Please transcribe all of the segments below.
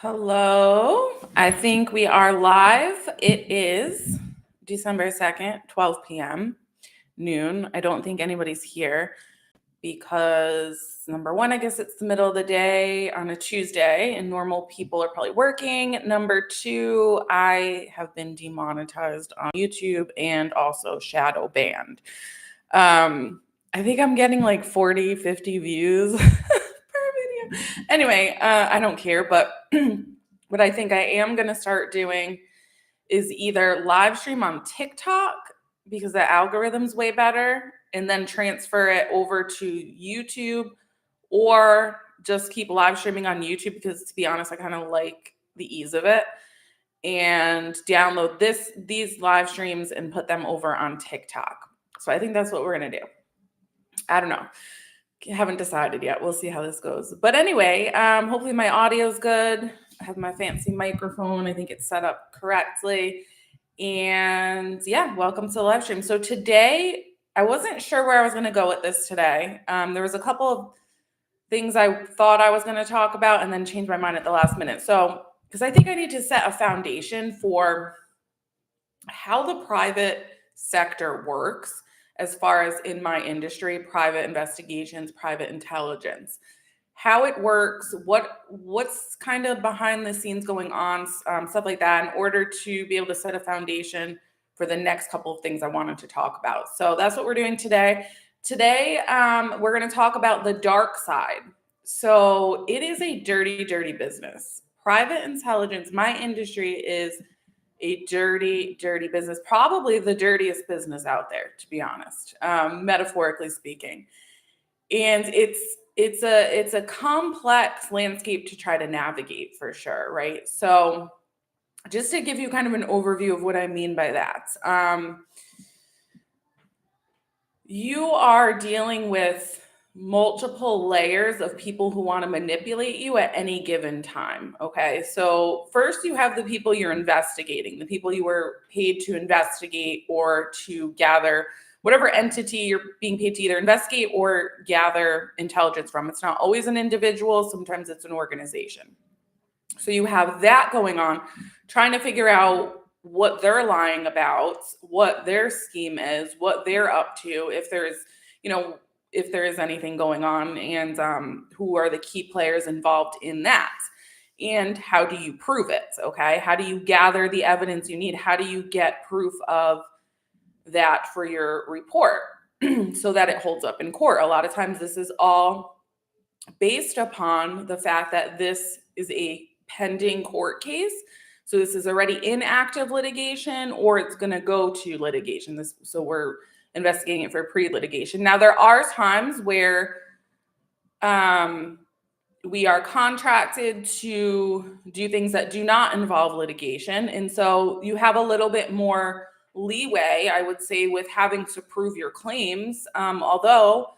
Hello. I think we are live. It is December 2nd, 12 p.m., noon. I don't think anybody's here because, number one, I guess it's the middle of the day on a Tuesday and normal people are probably working. Number two, I have been demonetized on YouTube and also shadow banned. I think I'm getting like 40, 50 views per video. Anyway, I don't care, but what I think I am going to start doing is either live stream on TikTok because the algorithm's way better and then transfer it over to YouTube, or just keep live streaming on YouTube because, to be honest, I kind of like the ease of it, and download these live streams and put them over on TikTok. So I think that's what we're going to do. I don't know. Haven't decided yet. We'll see how this goes. But anyway, hopefully my audio's good. I have my fancy microphone. I think it's set up correctly. And yeah, welcome to the live stream. So today, I wasn't sure where I was going to go with this today. There was a couple of things I thought I was going to talk about and then changed my mind at the last minute. So, because I think I need to set a foundation for how the private sector works as far as in my industry, private investigations, private intelligence, how it works, what's kind of behind the scenes going on, stuff like that, in order to be able to set a foundation for the next couple of things I wanted to talk about. So that's what we're doing today. Today, we're going to talk about the dark side. So it is a dirty, dirty business. Private intelligence, my industry, is a dirty, dirty business, probably the dirtiest business out there, to be honest, metaphorically speaking. And it's a complex landscape to try to navigate, for sure, right? So just to give you kind of an overview of what I mean by that, you are dealing with multiple layers of people who want to manipulate you at any given time. Okay. So first you have the people you're investigating, the people you were paid to investigate or to gather, whatever entity you're being paid to either investigate or gather intelligence from. It's not always an individual. Sometimes it's an organization. So you have that going on, trying to figure out what they're lying about, what their scheme is, what they're up to, if there's, if there is anything going on, and who are the key players involved in that, and how do you prove it? Okay, how do you gather the evidence you need? How do you get proof of that for your report so that it holds up in court? A lot of times this is all based upon the fact that this is a pending court case. So this is already in active litigation, or it's going to go to litigation. So we're investigating it for pre-litigation. Now, there are times where we are contracted to do things that do not involve litigation. And so you have a little bit more leeway, I would say, with having to prove your claims, although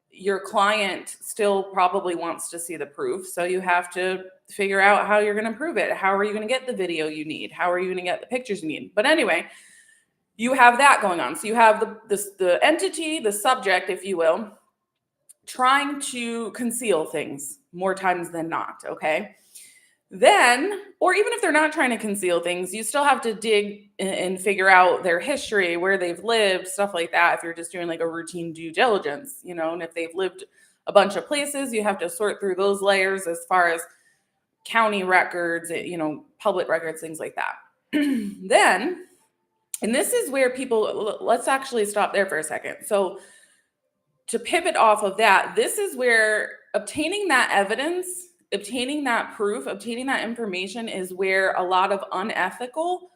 your client still probably wants to see the proof. So you have to figure out how you're going to prove it. How are you going to get the video you need? How are you going to get the pictures you need? But anyway, you have that going on. So you have the entity, the subject, if you will, trying to conceal things more times than not, okay? Then, or even if they're not trying to conceal things, you still have to dig and figure out their history, where they've lived, stuff like that. If you're just doing like a routine due diligence, and if they've lived a bunch of places, you have to sort through those layers as far as county records, public records, things like that. Then, and this is where people, let's actually stop there for a second. So to pivot off of that, this is where obtaining that evidence, obtaining that proof, obtaining that information is where a lot of unethical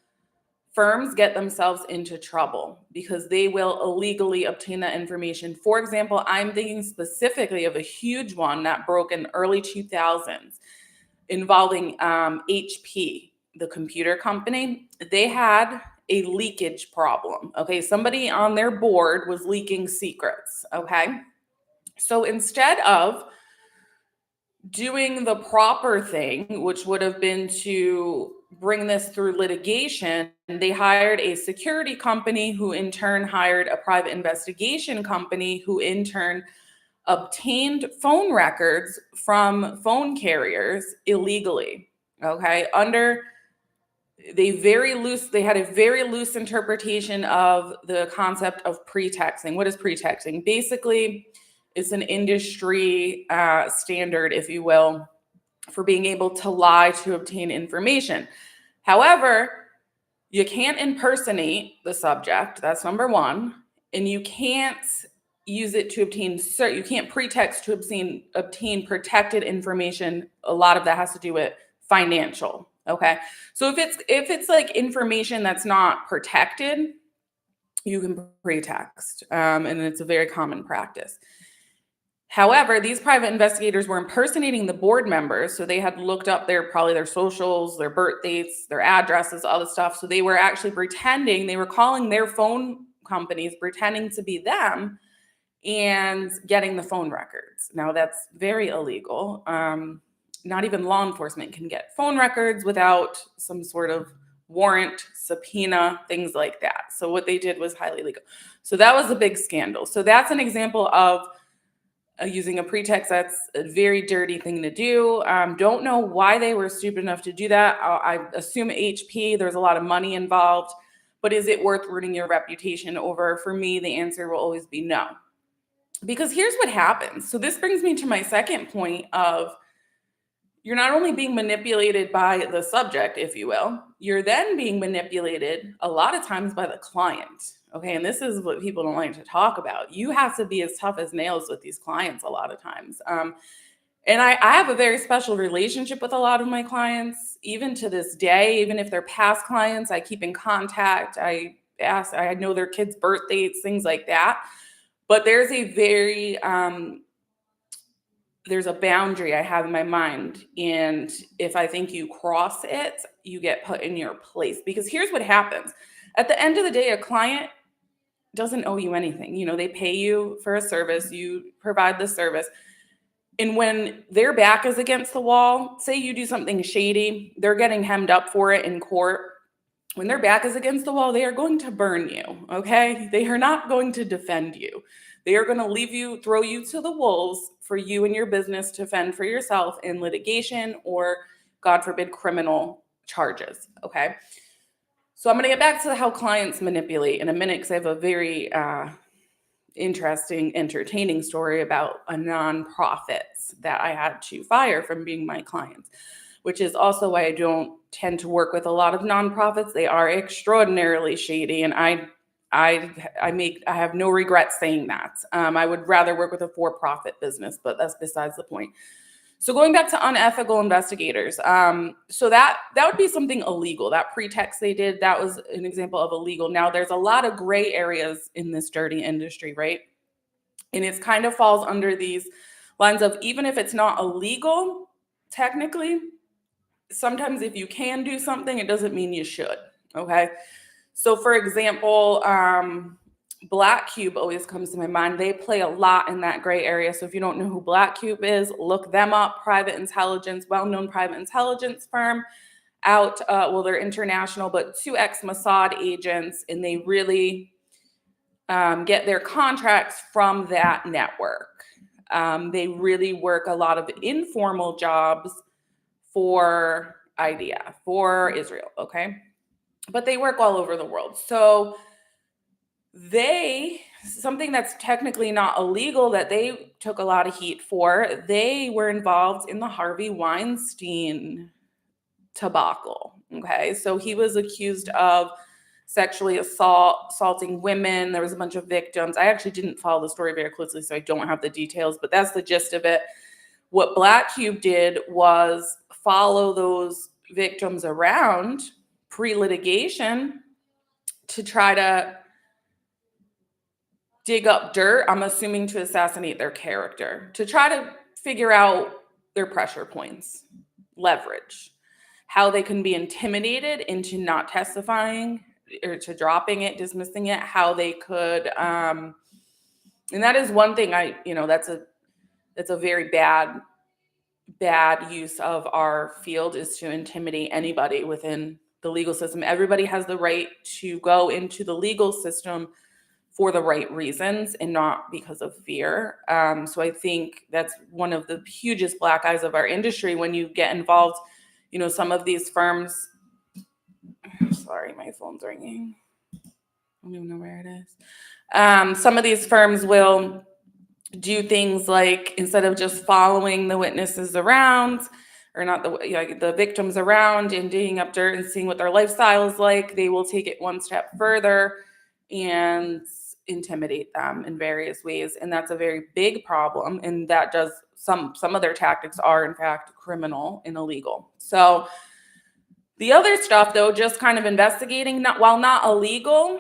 firms get themselves into trouble, because they will illegally obtain that information. For example, I'm thinking specifically of a huge one that broke in early 2000s involving HP, the computer company. They had a leakage problem. Okay, somebody on their board was leaking secrets. Okay, so instead of doing the proper thing, which would have been to bring this through litigation, they hired a security company, who in turn hired a private investigation company, who in turn obtained phone records from phone carriers illegally. Okay. They had a very loose interpretation of the concept of pretexting. What is pretexting? Basically, it's an industry standard, if you will, for being able to lie to obtain information. However, you can't impersonate the subject. That's number one. And you can't use it to you can't pretext to obtain protected information. A lot of that has to do with financial. Okay. So if it's like information that's not protected, you can pretext. And it's a very common practice. However, these private investigators were impersonating the board members. So they had looked up probably their socials, their birth dates, their addresses, all this stuff. So they were actually they were calling their phone companies, pretending to be them and getting the phone records. Now that's very illegal. Not even law enforcement can get phone records without some sort of warrant, subpoena, things like that. So what they did was highly illegal. So that was a big scandal. So that's an example of using a pretext. That's a very dirty thing to do. Don't know why they were stupid enough to do that. I assume HP, there's a lot of money involved, but is it worth ruining your reputation over? For me, the answer will always be no. Because here's what happens. So this brings me to my second point of you're not only being manipulated by the subject, if you will, you're then being manipulated a lot of times by the client. Okay. And this is what people don't like to talk about. You have to be as tough as nails with these clients a lot of times. And I have a very special relationship with a lot of my clients, even to this day. Even if they're past clients, I keep in contact. I know their kids' birth dates, things like that. But there's a boundary I have in my mind. And if I think you cross it, you get put in your place. Because here's what happens. At the end of the day, a client doesn't owe you anything. They pay you for a service, you provide the service. And when their back is against the wall, say you do something shady, they're getting hemmed up for it in court. When their back is against the wall, they are going to burn you, okay? They are not going to defend you. They are going to throw you to the wolves for you and your business to fend for yourself in litigation or, God forbid, criminal charges, okay? So I'm going to get back to how clients manipulate in a minute because I have a very interesting, entertaining story about a nonprofit that I had to fire from being my clients, which is also why I don't tend to work with a lot of nonprofits. They are extraordinarily shady, and I have no regrets saying that. I would rather work with a for-profit business, but that's besides the point. So going back to unethical investigators, so that would be something illegal. That pretext they did, that was an example of illegal. Now there's a lot of gray areas in this dirty industry, right? And it kind of falls under these lines of, even if it's not illegal, technically, sometimes if you can do something, it doesn't mean you should, okay? So for example, Black Cube always comes to my mind. They play a lot in that gray area. So if you don't know who Black Cube is, look them up. Private intelligence, well-known private intelligence firm they're international, but 2 ex-Mossad agents, and they really get their contracts from that network. They really work a lot of informal jobs for IDF, for Israel, okay? But they work all over the world. So something that's technically not illegal that they took a lot of heat for, they were involved in the Harvey Weinstein debacle, okay? So he was accused of sexually assaulting women. There was a bunch of victims. I actually didn't follow the story very closely, so I don't have the details, but that's the gist of it. What Black Cube did was follow those victims around pre-litigation to try to dig up dirt, I'm assuming to assassinate their character, to try to figure out their pressure points, leverage, how they can be intimidated into not testifying or to dropping it, dismissing it, how they could, and that is one thing that's a very bad use of our field, is to intimidate anybody within the legal system. Everybody has the right to go into the legal system for the right reasons and not because of fear. So I think that's one of the hugest black eyes of our industry when you get involved Some of these firms, sorry, my phone's ringing. I don't even know where it is. Some of these firms will do things like, instead of just following the witnesses around, or not the victims around and digging up dirt and seeing what their lifestyle is like, they will take it one step further and intimidate them in various ways. And that's a very big problem. And that does some of their tactics are in fact criminal and illegal. So the other stuff, though, just kind of investigating, while not illegal,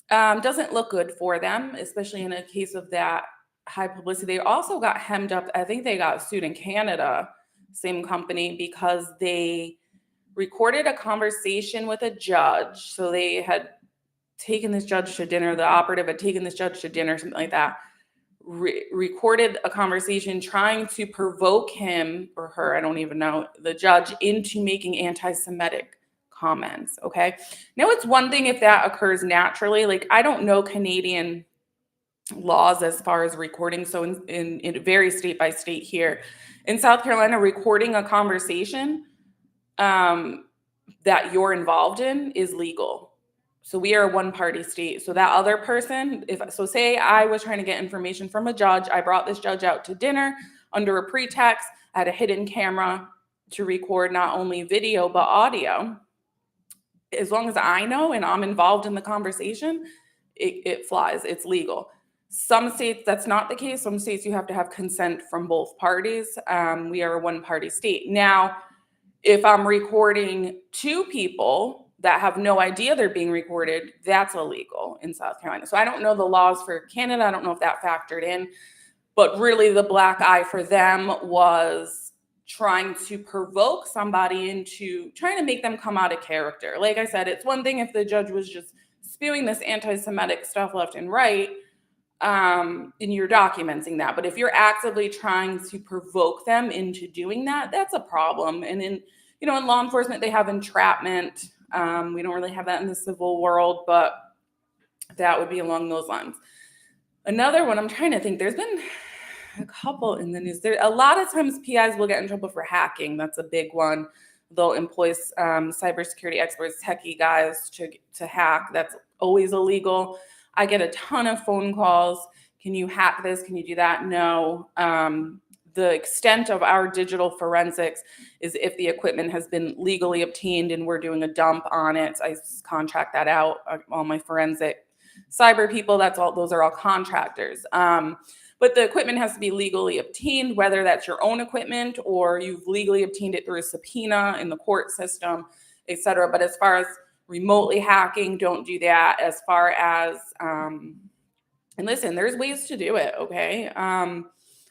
doesn't look good for them, especially in a case of that high publicity. They also got hemmed up. I think they got sued in Canada, same company, because they recorded a conversation with a judge. So they had taken this judge to dinner, the operative had taken this judge to dinner, something like that, recorded a conversation trying to provoke him or her, I don't even know, the judge, into making anti-Semitic comments. Okay. Now, it's one thing if that occurs naturally. Like, I don't know Canadian laws as far as recording. So in it varies state by state here. In South Carolina, recording a conversation that you're involved in is legal. So we are a one-party state. So that other person, say I was trying to get information from a judge, I brought this judge out to dinner under a pretext, I had a hidden camera to record not only video but audio. As long as I know and I'm involved in the conversation, it flies. It's legal. Some states, that's not the case. Some states you have to have consent from both parties. We are a one-party state. Now, if I'm recording two people that have no idea they're being recorded, that's illegal in South Carolina. So I don't know the laws for Canada. I don't know if that factored in, but really the black eye for them was trying to provoke somebody into trying to make them come out of character. Like I said, it's one thing if the judge was just spewing this anti-Semitic stuff left and right, and you're documenting that. But if you're actively trying to provoke them into doing that, that's a problem. And in law enforcement, they have entrapment. We don't really have that in the civil world, but that would be along those lines. Another one, I'm trying to think, there's been a couple in the news. A lot of times PIs will get in trouble for hacking. That's a big one. They'll employ cybersecurity experts, techie guys to hack. That's always illegal. I get a ton of phone calls. Can you hack this? Can you do that? No. The extent of our digital forensics is if the equipment has been legally obtained and we're doing a dump on it. I contract that out. All my forensic cyber people, those are all contractors. But the equipment has to be legally obtained, whether that's your own equipment or you've legally obtained it through a subpoena in the court system, et cetera. But as far as remotely hacking, don't do that. As far as, and listen, there's ways to do it, okay?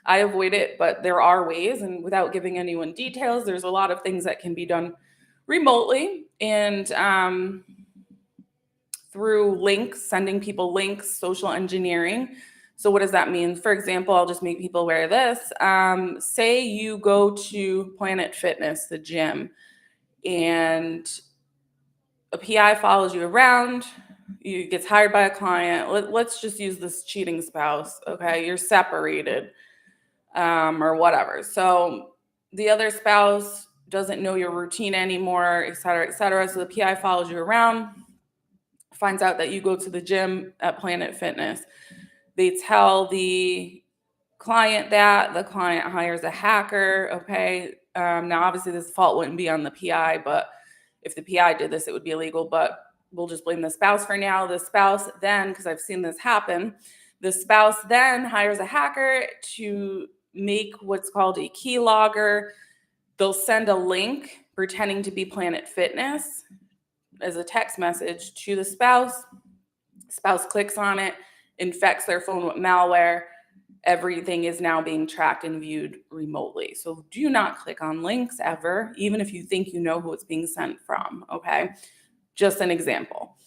I avoid it, but there are ways, and without giving anyone details, there's a lot of things that can be done remotely and through links, sending people links, social engineering. So what does that mean? For example, I'll just make people aware of this. Say you go to Planet Fitness, the gym, and a PI follows you around, you gets hired by a client. Let's just use this cheating spouse, okay? You're separated. Or whatever. So the other spouse doesn't know your routine anymore, et cetera, et cetera. So the PI follows you around, finds out that you go to the gym at Planet Fitness. They tell the client that the client hires a hacker. Okay. Now, obviously, this fault wouldn't be on the PI, but if the PI did this, it would be illegal. But we'll just blame the spouse for now. The spouse then, because I've seen this happen, the spouse then hires a hacker to make what's called a keylogger. They'll send a link pretending to be Planet Fitness as a text message to the spouse. Spouse clicks on it, infects their phone with malware. Everything is now being tracked and viewed remotely. So do not click on links ever, even if you think you know who it's being sent from, okay? Just an example.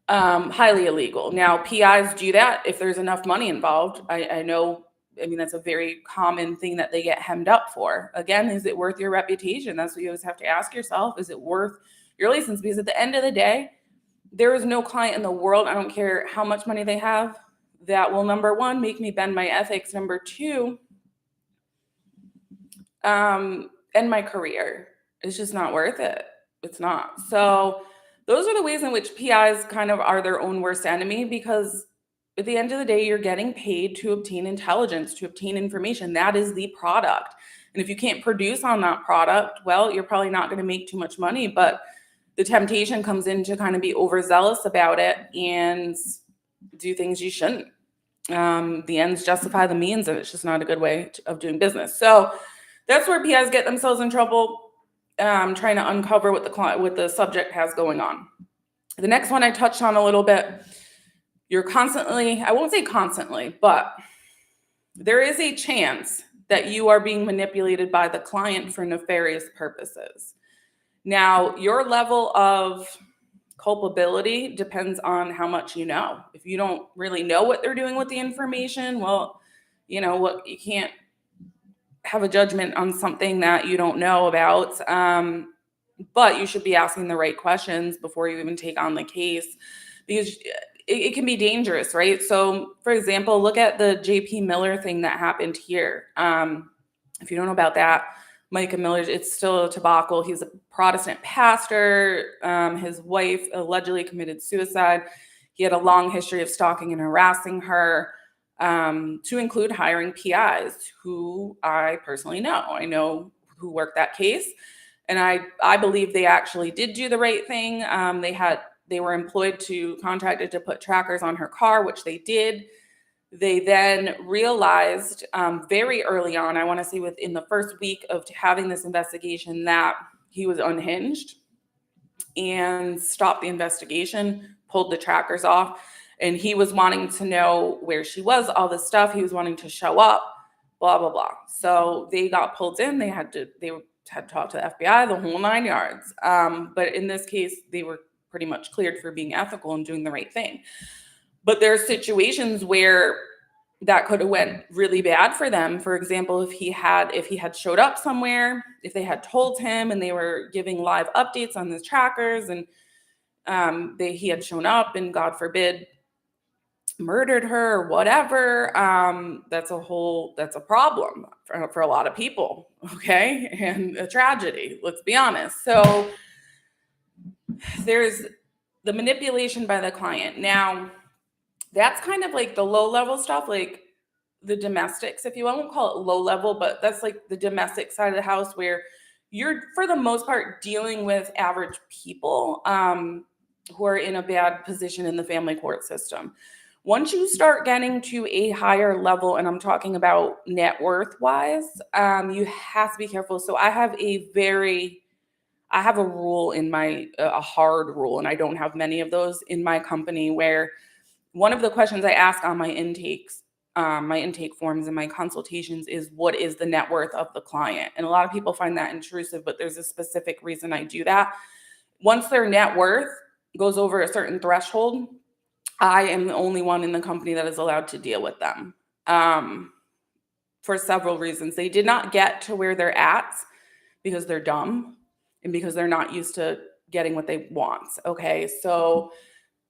Highly illegal. Now, PIs do that if there's enough money involved. I know, that's a very common thing that they get hemmed up for. Again, is it worth your reputation? That's what you always have to ask yourself. Is it worth your license? Because at the end of the day, there is no client in the world, I don't care how much money they have, that will, number one, make me bend my ethics. Number two, end my career. It's just not worth it. It's not. So those are the ways in which PIs kind of are their own worst enemy, because at the end of the day, you're getting paid to obtain intelligence, to obtain information. That is the product. And if you can't produce on that product, well, you're probably not going to make too much money. But the temptation comes in to kind of be overzealous about it and do things you shouldn't. The ends justify the means, and it's just not a good way of doing business. So that's where PIs get themselves in trouble, trying to uncover what the subject has going on. The next one I touched on a little bit. You're constantly, I won't say constantly, but there is a chance that you are being manipulated by the client for nefarious purposes. Now, your level of culpability depends on how much you know. If you don't really know what they're doing with the information, well, you know what, you can't have a judgment on something that you don't know about. But you should be asking the right questions before you even take on the case, because it can be dangerous, right? So, for example, look at the JP Miller thing that happened here. If you don't know about that, Micah Miller, it's still a debacle. He's a Protestant pastor. His wife allegedly committed suicide. He had a long history of stalking and harassing her, to include hiring PIs, who I personally know. I know who worked that case. And I believe they actually did do the right thing. They were contracted to put trackers on her car, which they did. They then realized very early on, I want to say within the first week of having this investigation, that he was unhinged, and stopped the investigation, pulled the trackers off. And he was wanting to know where she was, all this stuff. He was wanting to show up, blah, blah, blah. So they got pulled in. They had to talk to the FBI, the whole 9 yards. But in this case, they were pretty much cleared for being ethical and doing the right thing. But there are situations where that could have went really bad for them. For example, if he had showed up somewhere, if they had told him and they were giving live updates on the trackers, and he had shown up and, God forbid, murdered her or whatever, that's a problem for a lot of people, okay? And a tragedy, let's be honest. So there's the manipulation by the client. Now, that's kind of like the low level stuff, like the domestics, if you will. I won't call it low level, but that's like the domestic side of the house, where you're, for the most part, dealing with average people who are in a bad position in the family court system. Once you start getting to a higher level, and I'm talking about net worth wise, you have to be careful. So I have a rule in a hard rule, and I don't have many of those in my company, where one of the questions I ask on my intake forms and my consultations is, what is the net worth of the client? And a lot of people find that intrusive, but there's a specific reason I do that. Once their net worth goes over a certain threshold, I am the only one in the company that is allowed to deal with them, for several reasons. They did not get to where they're at because they're dumb and because they're not used to getting what they want. Okay, so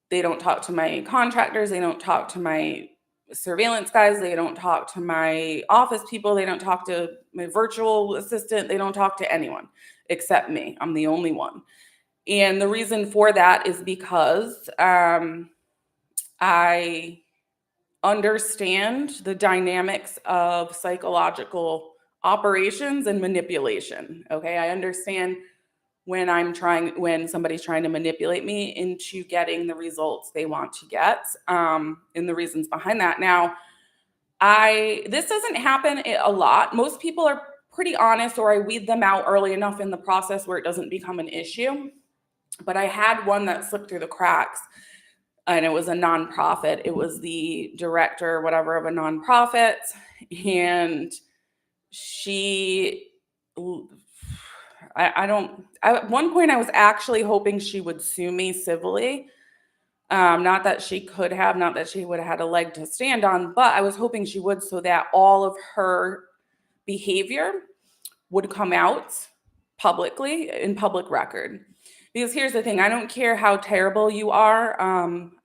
they don't talk to my contractors. They don't talk to my surveillance guys. They don't talk to my office people. They don't talk to my virtual assistant. They don't talk to anyone except me. I'm the only one. And the reason for that is because I understand the dynamics of psychological operations and manipulation. Okay, I understand when somebody's trying to manipulate me into getting the results they want to get, and the reasons behind that. Now, this doesn't happen a lot. Most people are pretty honest, or I weed them out early enough in the process where it doesn't become an issue. But I had one that slipped through the cracks, and it was a nonprofit. It was the director or whatever of a nonprofit, and she... at one point I was actually hoping she would sue me civilly. Not that she could have, not that she would have had a leg to stand on, but I was hoping she would, so that all of her behavior would come out publicly in public record. Because here's the thing, I don't care how terrible you are.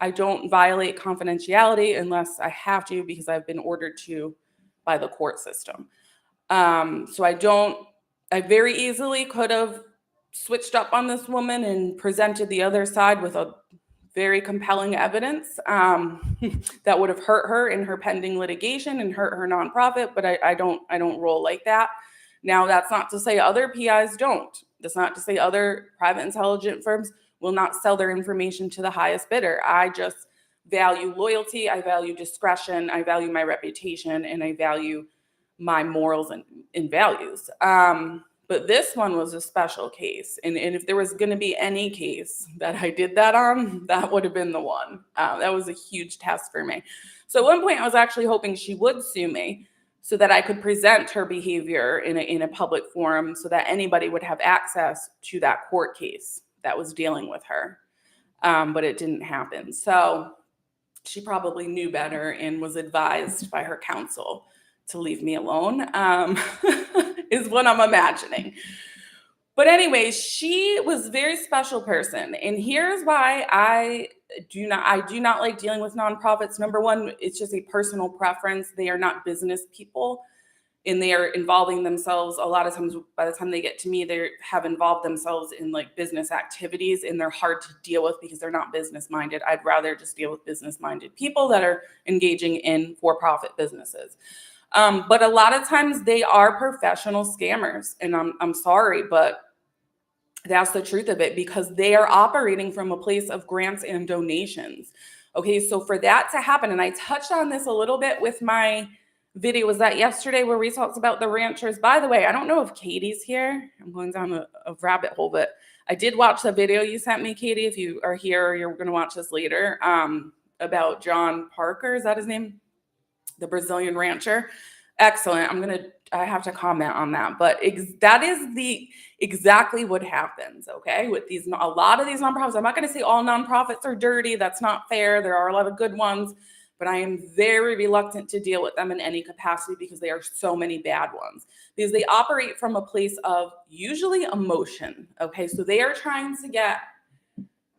I don't violate confidentiality unless I have to, because I've been ordered to by the court system. So I very easily could have switched up on this woman and presented the other side with a very compelling evidence that would have hurt her in her pending litigation and hurt her nonprofit. But I don't roll like that. Now, that's not to say other PIs don't. That's not to say other private intelligence firms will not sell their information to the highest bidder. I just value loyalty, I value discretion, I value my reputation, and I value my morals and values. But this one was a special case. And if there was going to be any case that I did that on, that would have been the one. That was a huge test for me. So at one point, I was actually hoping she would sue me so that I could present her behavior in a public forum so that anybody would have access to that court case that was dealing with her. But it didn't happen. So she probably knew better and was advised by her counsel to leave me alone, is what I'm imagining. But anyway, she was a very special person. And here's why I do not like dealing with nonprofits. Number one, it's just a personal preference. They are not business people, and they are involving themselves. A lot of times by the time they get to me, they have involved themselves in like business activities, and they're hard to deal with because they're not business minded. I'd rather just deal with business minded people that are engaging in for-profit businesses. But a lot of times they are professional scammers, and I'm sorry, but that's the truth of it, because they are operating from a place of grants and donations. Okay, so for that to happen, and I touched on this a little bit with my video, was that yesterday, where we talked about the ranchers. By the way, I don't know if Katie's here. I'm going down a rabbit hole, but I did watch the video you sent me, Katie. If you are here or you're going to watch this later, about John Parker, is that his name? The Brazilian rancher. Excellent. I have to comment on that, but that is exactly what happens. Okay. With a lot of these nonprofits, I'm not going to say all nonprofits are dirty. That's not fair. There are a lot of good ones, but I am very reluctant to deal with them in any capacity because there are so many bad ones, because they operate from a place of usually emotion. Okay. So they are trying to get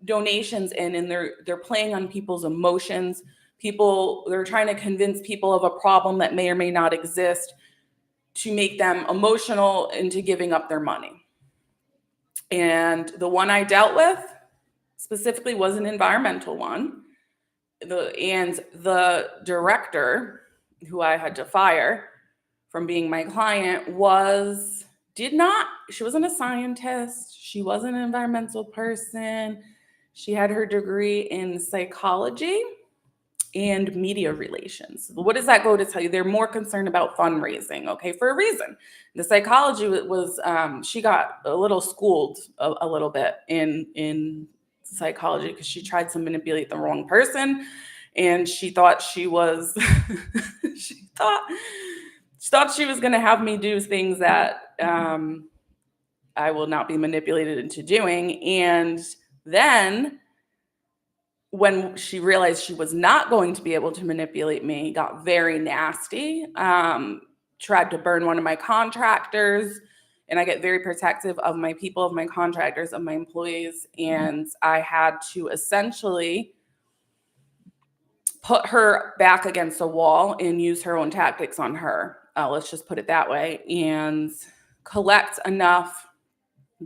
donations in, and they're playing on people's emotions. They're trying to convince people of a problem that may or may not exist to make them emotional into giving up their money. And the one I dealt with specifically was an environmental one. And the director, who I had to fire from being my client, she wasn't a scientist. She wasn't an environmental person. She had her degree in psychology and media relations. What does that go to tell you? They're more concerned about fundraising, okay, for a reason. The psychology was, she got a little schooled a little bit in psychology because she tried to manipulate the wrong person, and she thought she was, she thought she was going to have me do things that I will not be manipulated into doing. And then when she realized she was not going to be able to manipulate me, got very nasty, tried to burn one of my contractors. And I get very protective of my people, of my contractors, of my employees. And I had to essentially put her back against a wall and use her own tactics on her. Let's just put it that way. And collect enough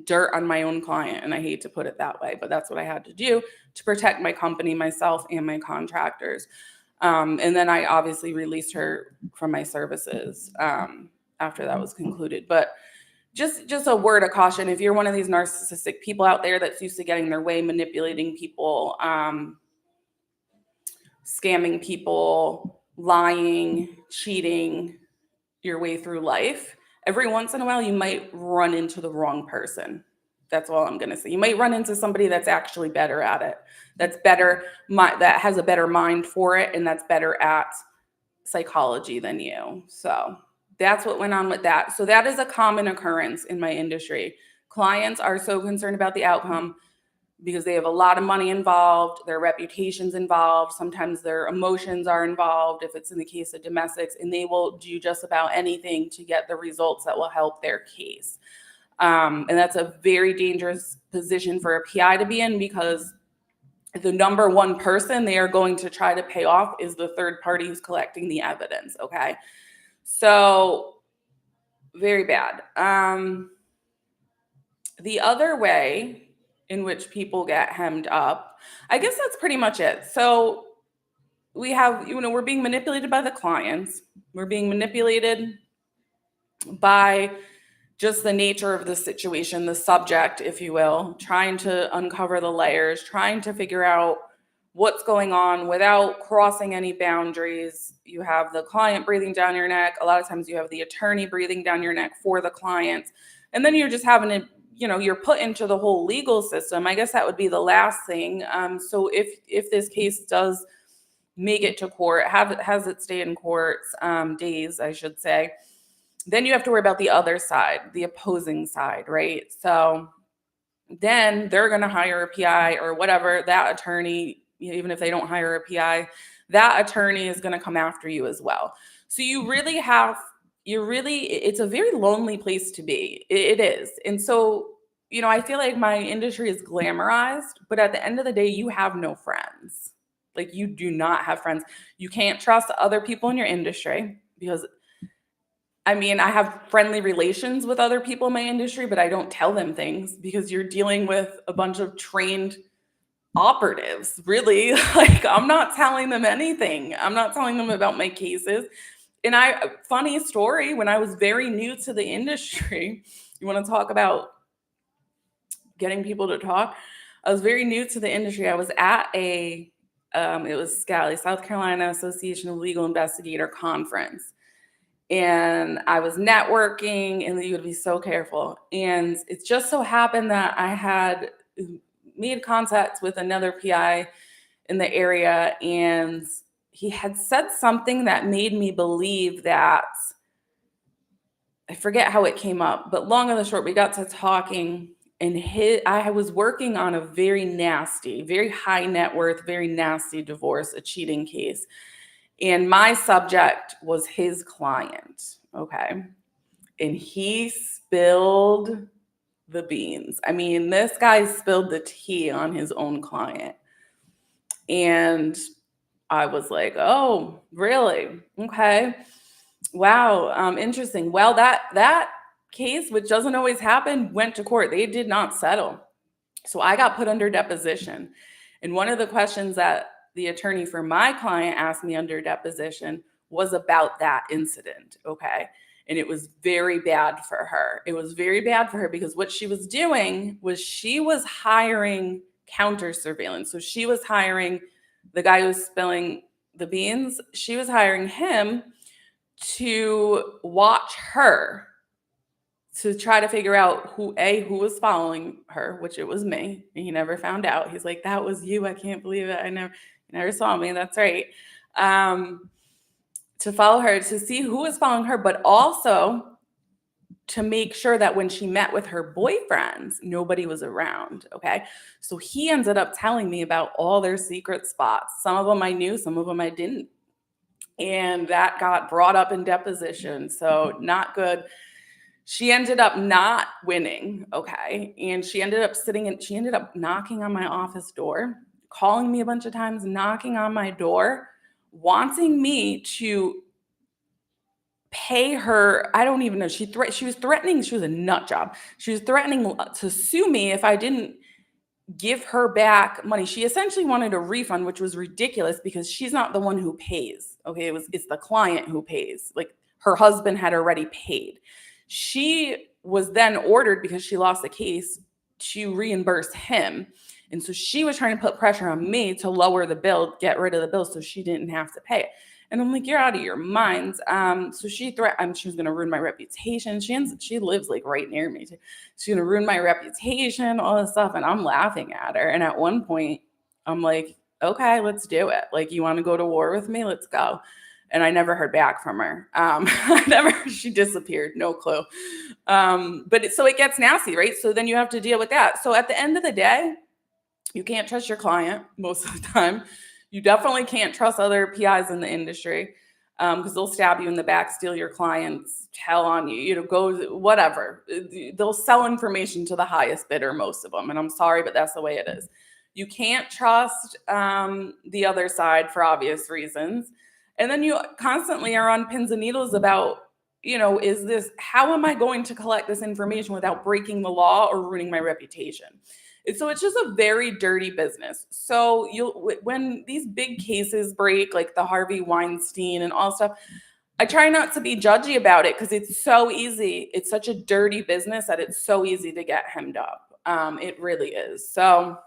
dirt on my own client. And I hate to put it that way, but that's what I had to do to protect my company, myself, and my contractors. And then I obviously released her from my services after that was concluded. But just a word of caution: if you're one of these narcissistic people out there that's used to getting their way, manipulating people, scamming people, lying, cheating your way through life, every once in a while, you might run into the wrong person. That's all I'm going to say. You might run into somebody that's actually better at it, that has a better mind for it, and that's better at psychology than you. So that's what went on with that. So that is a common occurrence in my industry. Clients are so concerned about the outcome because they have a lot of money involved, their reputation's involved, sometimes their emotions are involved, if it's in the case of domestics, and they will do just about anything to get the results that will help their case. And that's a very dangerous position for a PI to be in, because the number one person they are going to try to pay off is the third party who's collecting the evidence, okay? So very bad. The other way in which people get hemmed up, I guess that's pretty much it. So we have, we're being manipulated by the clients. We're being manipulated by just the nature of the situation, the subject, if you will, trying to uncover the layers, trying to figure out what's going on without crossing any boundaries. You have the client breathing down your neck. A lot of times you have the attorney breathing down your neck for the clients. And then you're just having to, you're put into the whole legal system. I guess that would be the last thing. So if this case does make it to court, has it stay in court, days, I should say, then you have to worry about the other side, the opposing side, right? So then they're going to hire a PI or whatever. That attorney, even if they don't hire a PI, that attorney is going to come after you as well. So it's a very lonely place to be. It is. And so, I feel like my industry is glamorized, but at the end of the day, you have no friends. Like, you do not have friends. You can't trust other people in your industry because I have friendly relations with other people in my industry, but I don't tell them things because you're dealing with a bunch of trained operatives, really. Like, I'm not telling them anything. I'm not telling them about my cases. And funny story, when I was very new to the industry, you want to talk about getting people to talk? I was very new to the industry. I was at it was SCALI, South Carolina Association of Legal Investigator conference. And I was networking, and you would be so careful. And it just so happened that I had made contact with another PI in the area, and he had said something that made me believe that, I forget how it came up, but long and the short, we got to talking, and I was working on a very nasty, very high net worth, very nasty divorce, a cheating case. And my subject was his client, okay? And he spilled the beans. This guy spilled the tea on his own client. And I was like, oh, really? Okay. Wow, interesting. Well, that case, which doesn't always happen, went to court. They did not settle. So I got put under deposition. And one of the questions that the attorney for my client asked me under deposition was about that incident, okay? And it was very bad for her. It was very bad for her because what she was doing was she was hiring counter surveillance. So she was hiring the guy who was spilling the beans. She was hiring him to watch her to try to figure out who was following her, which it was me. And he never found out. He's like, that was you. I can't believe it. You never saw me. That's right. To follow her, to see who was following her, but also to make sure that when she met with her boyfriends, nobody was around. Okay. So he ended up telling me about all their secret spots. Some of them I knew, some of them I didn't. And that got brought up in deposition. So not good. She ended up not winning, okay? And she ended up knocking on my office door, calling me a bunch of times, knocking on my door, wanting me to pay her. I don't even know. She was threatening. She was a nut job. She was threatening to sue me if I didn't give her back money. She essentially wanted a refund, which was ridiculous because she's not the one who pays, okay? It's the client who pays. Like, her husband had already paid. She was then ordered, because she lost the case, to reimburse him. And so she was trying to put pressure on me to lower the bill, get rid of the bill so she didn't have to pay it. And I'm like, you're out of your minds. So she threatened, she was going to ruin my reputation. She lives like right near me. She's going to ruin my reputation, all this stuff. And I'm laughing at her. And at one point I'm like, okay, let's do it. Like, you want to go to war with me? Let's go. And I never heard back from her. She disappeared, no clue. So it gets nasty, right? So then you have to deal with that. So at the end of the day, you can't trust your client most of the time. You definitely can't trust other PIs in the industry because they'll stab you in the back, steal your clients, tell on you, go whatever. They'll sell information to the highest bidder, most of them. And I'm sorry, but that's the way it is. You can't trust the other side for obvious reasons. And then you constantly are on pins and needles about how am I going to collect this information without breaking the law or ruining my reputation? And so it's just a very dirty business. So when these big cases break, like the Harvey Weinstein and all stuff, I try not to be judgy about it because it's so easy. It's such a dirty business that it's so easy to get hemmed up. It really is. So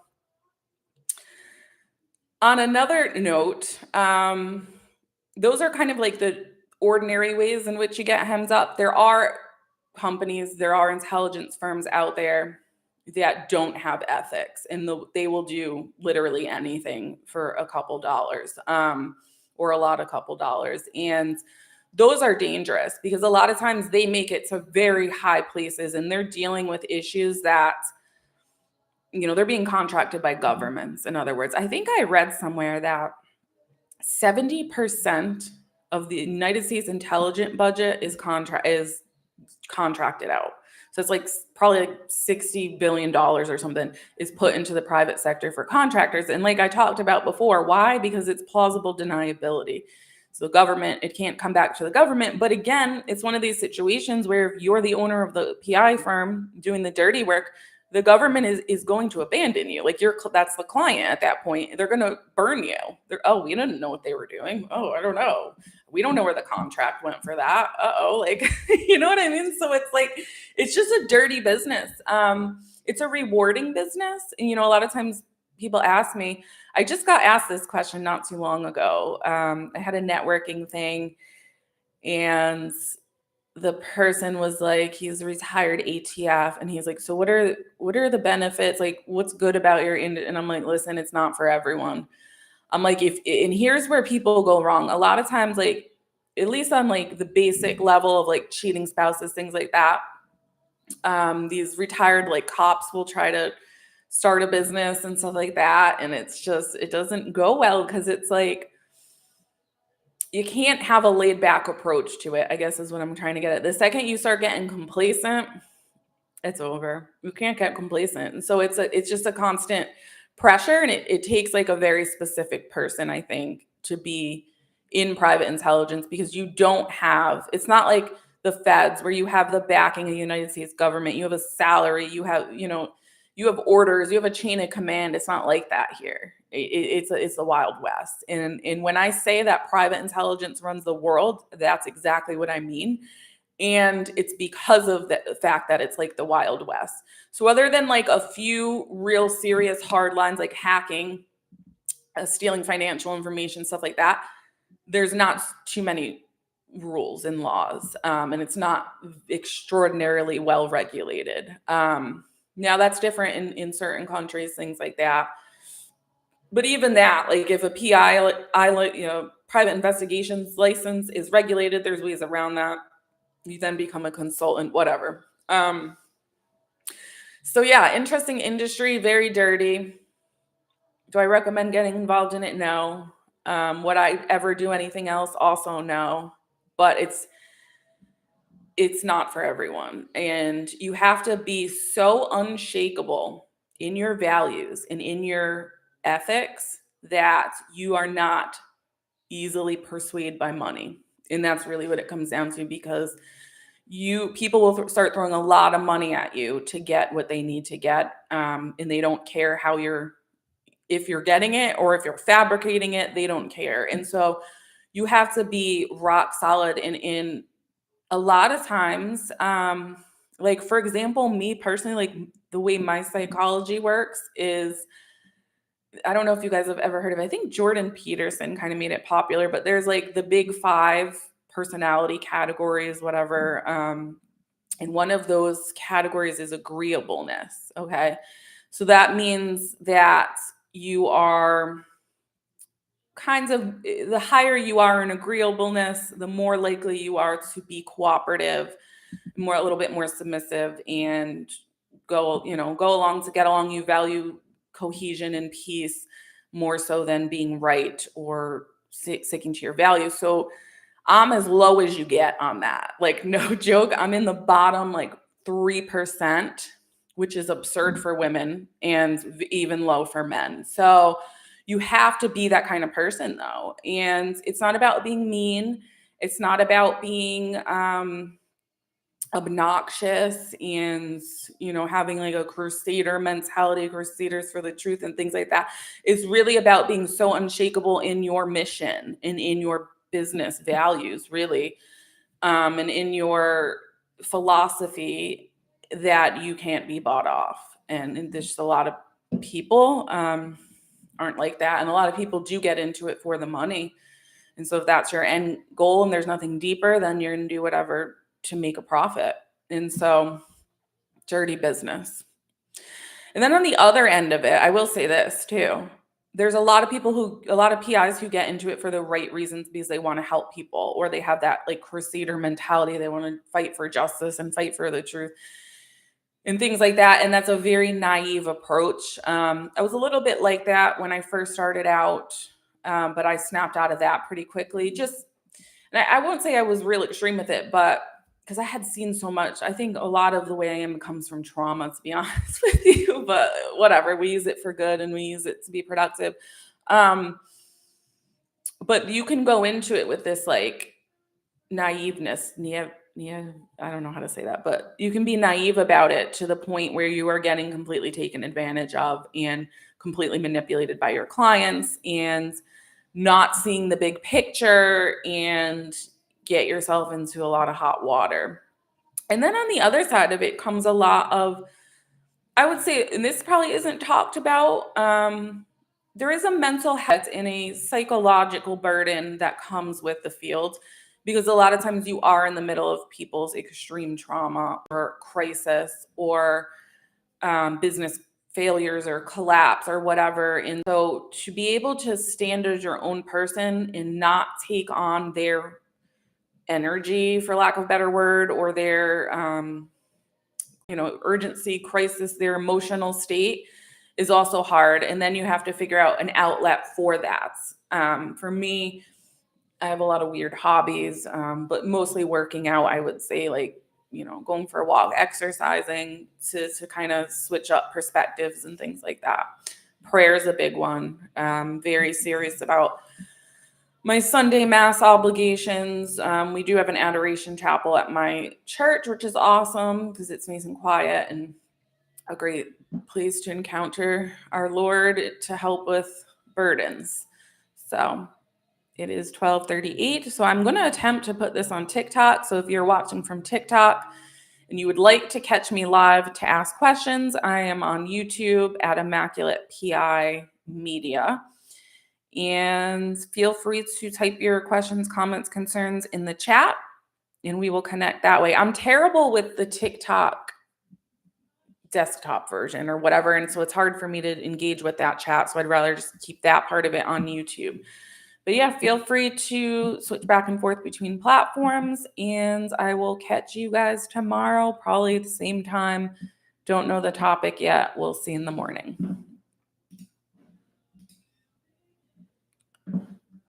on another note, those are kind of like the ordinary ways in which you get hemmed up. There are companies, there are intelligence firms out there that don't have ethics, and they will do literally anything for a couple dollars, or a couple dollars. And those are dangerous because a lot of times they make it to very high places and they're dealing with issues that, they're being contracted by governments. In other words, I think I read somewhere that 70% of the United States intelligence budget is contracted out. So it's like probably like $60 billion or something is put into the private sector for contractors. And like I talked about before, why? Because it's plausible deniability. So the government, it can't come back to the government. But again, it's one of these situations where if you're the owner of the PI firm doing the dirty work, the government is going to abandon you. Like that's the client at that point. They're going to burn you. We didn't know what they were doing. Oh, I don't know. We don't know where the contract went for that. Like, you know what I mean? So it's like, it's just a dirty business. It's a rewarding business. And, a lot of times people ask me, I just got asked this question not too long ago. I had a networking thing and the person was like, he's a retired ATF, and he's like, so what are the benefits? Like, what's good about your industry? And I'm like, listen, it's not for everyone. I'm like, and here's where people go wrong. A lot of times, like, at least on like the basic level of like cheating spouses, things like that. These retired like cops will try to start a business and stuff like that. And it doesn't go well because it's like, you can't have a laid back approach to it, I guess is what I'm trying to get at. The second you start getting complacent, it's over. You can't get complacent. And so it's just a constant pressure. And it takes like a very specific person, I think, to be in private intelligence because it's not like the feds where you have the backing of the United States government. You have a salary, you have orders, you have a chain of command. It's not like that here. It's the Wild West. And when I say that private intelligence runs the world, that's exactly what I mean. And it's because of the fact that it's like the Wild West. So other than like a few real serious hard lines like hacking, stealing financial information, stuff like that, there's not too many rules and laws. And it's not extraordinarily well regulated. Now that's different in certain countries, things like that. But even that, like if a private investigations license is regulated, there's ways around that. You then become a consultant, whatever. So yeah, interesting industry, very dirty. Do I recommend getting involved in it? No. Would I ever do anything else? Also no. But it's not for everyone. And you have to be so unshakable in your values and in your ethics that you are not easily persuaded by money. And that's really what it comes down to, because people will start throwing a lot of money at you to get what they need to get. And they don't care if you're getting it or if you're fabricating it, they don't care. And so you have to be rock solid in a lot of times, like for example, me personally, like the way my psychology works is, I don't know if you guys have ever heard of it. I think Jordan Peterson kind of made it popular, but there's like the big 5 personality categories, whatever. And one of those categories is agreeableness. Okay. So that means that you are the higher you are in agreeableness, the more likely you are to be cooperative, a little bit more submissive, and go along to get along. You value cohesion and peace more so than being right or sticking to your values. So I'm as low as you get on that. Like, no joke. I'm in the bottom, like 3%, which is absurd for women and even low for men. So you have to be that kind of person though. And it's not about being mean. It's not about being obnoxious and, having like a crusader mentality, crusaders for the truth and things like that. It's really about being so unshakable in your mission and in your business values, really, and in your philosophy, that you can't be bought off. And there's just a lot of people aren't like that. And a lot of people do get into it for the money. And so if that's your end goal and there's nothing deeper, then you're going to do whatever to make a profit. And so dirty business. And then on the other end of it, I will say this too. There's a lot of PIs who get into it for the right reasons, because they want to help people, or they have that like crusader mentality. They want to fight for justice and fight for the truth and things like that. And that's a very naive approach. I was a little bit like that when I first started out, but I snapped out of that pretty quickly. And I won't say I was real extreme with it, but because I had seen so much. I think a lot of the way I am comes from trauma, to be honest with you, but whatever. We use it for good and we use it to be productive. But you can go into it with this like naiveness. I don't know how to say that, but you can be naive about it to the point where you are getting completely taken advantage of and completely manipulated by your clients, and not seeing the big picture, and get yourself into a lot of hot water. And then on the other side of it comes a lot of, I would say, and this probably isn't talked about, there is a mental health and a psychological burden that comes with the field, because a lot of times you are in the middle of people's extreme trauma or crisis, or business failures or collapse or whatever. And so to be able to stand as your own person and not take on their energy, for lack of a better word, or their urgency, crisis, their emotional state, is also hard. And then you have to figure out an outlet for that. For me, I have a lot of weird hobbies, but mostly working out, I would say, like, going for a walk, exercising to kind of switch up perspectives and things like that. Prayer is a big one. Very serious about my Sunday mass obligations. We do have an adoration chapel at my church, which is awesome because it's nice and quiet and a great place to encounter our Lord to help with burdens. So it is 12:38. So I'm going to attempt to put this on TikTok. So if you're watching from TikTok and you would like to catch me live to ask questions, I am on YouTube at Immaculate PI Media. And feel free to type your questions, comments, concerns in the chat, and we will connect that way. I'm terrible with the TikTok desktop version or whatever, and so it's hard for me to engage with that chat. So I'd rather just keep that part of it on YouTube. But yeah, feel free to switch back and forth between platforms, and I will catch you guys tomorrow, probably at the same time. Don't know the topic yet. We'll see in the morning.